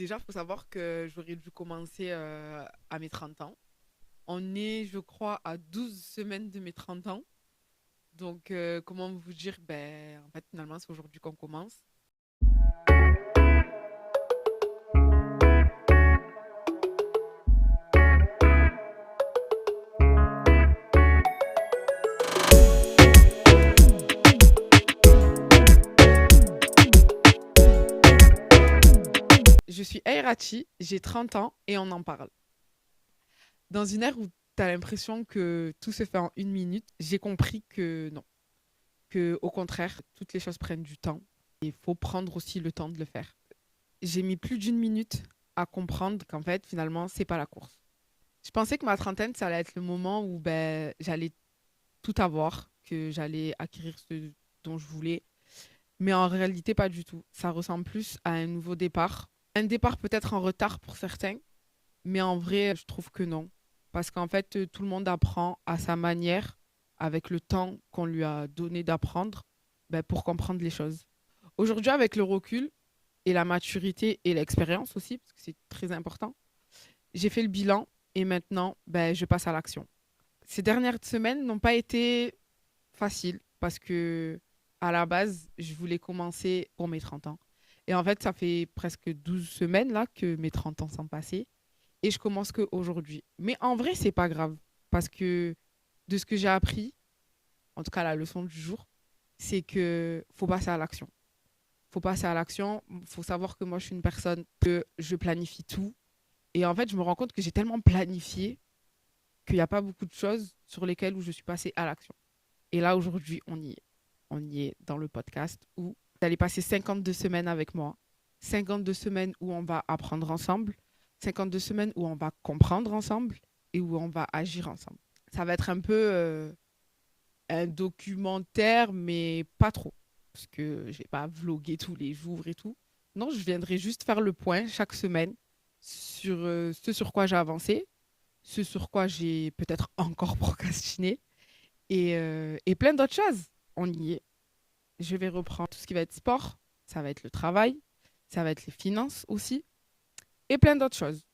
Déjà, il faut savoir que j'aurais dû commencer à mes 30 ans. On est, je crois, à 12 semaines de mes 30 ans. Donc, comment vous dire, ben, en fait, finalement, c'est aujourd'hui qu'on commence. Je suis Airachi, j'ai 30 ans et on en parle. Dans une ère où tu as l'impression que tout se fait en une minute, j'ai compris que non, que au contraire, toutes les choses prennent du temps et il faut prendre aussi le temps de le faire. J'ai mis plus d'une minute à comprendre qu'en fait, finalement, c'est pas la course. Je pensais que ma trentaine, ça allait être le moment où ben, j'allais tout avoir, que j'allais acquérir ce dont je voulais. Mais en réalité, pas du tout. Ça ressemble plus à un nouveau départ. Un départ peut-être en retard pour certains, mais en vrai, je trouve que non. Parce qu'en fait, tout le monde apprend à sa manière, avec le temps qu'on lui a donné d'apprendre, ben, pour comprendre les choses. Aujourd'hui, avec le recul et la maturité et l'expérience aussi, parce que c'est très important, j'ai fait le bilan et maintenant, ben, je passe à l'action. Ces dernières semaines n'ont pas été faciles parce que à la base, je voulais commencer pour mes 30 ans. Et en fait, ça fait presque 12 semaines là que mes 30 ans sont passés et je commence qu'aujourd'hui. Mais en vrai, c'est pas grave parce que de ce que j'ai appris, en tout cas la leçon du jour, c'est que faut passer à l'action. Faut passer à l'action, faut savoir que moi je suis une personne que je planifie tout et en fait, je me rends compte que j'ai tellement planifié qu'il n'y a pas beaucoup de choses sur lesquelles où je suis passée à l'action. Et là, aujourd'hui, on y est. On y est dans le podcast où vous allez passer 52 semaines avec moi. 52 semaines où on va apprendre ensemble. 52 semaines où on va comprendre ensemble et où on va agir ensemble. Ça va être un peu un documentaire, mais pas trop. Parce que je vais pas vloguer tous les jours et tout. Non, je viendrai juste faire le point chaque semaine sur ce sur quoi j'ai avancé, ce sur quoi j'ai peut-être encore procrastiné et plein d'autres choses. On y est. Je vais reprendre tout ce qui va être sport, ça va être le travail, ça va être les finances aussi, et plein d'autres choses.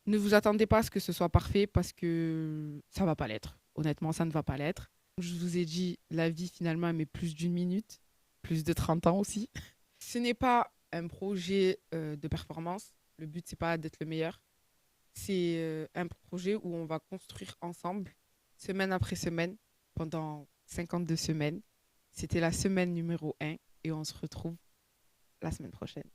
Ne vous attendez pas à ce que ce soit parfait parce que ça va pas l'être. Honnêtement, ça ne va pas l'être. Je vous ai dit, la vie finalement met plus d'une minute, plus de 30 ans aussi. Ce n'est pas un projet de performance. Le but, c'est pas d'être le meilleur. C'est un projet où on va construire ensemble, semaine après semaine, pendant 52 semaines. C'était la semaine numéro 1 et on se retrouve la semaine prochaine.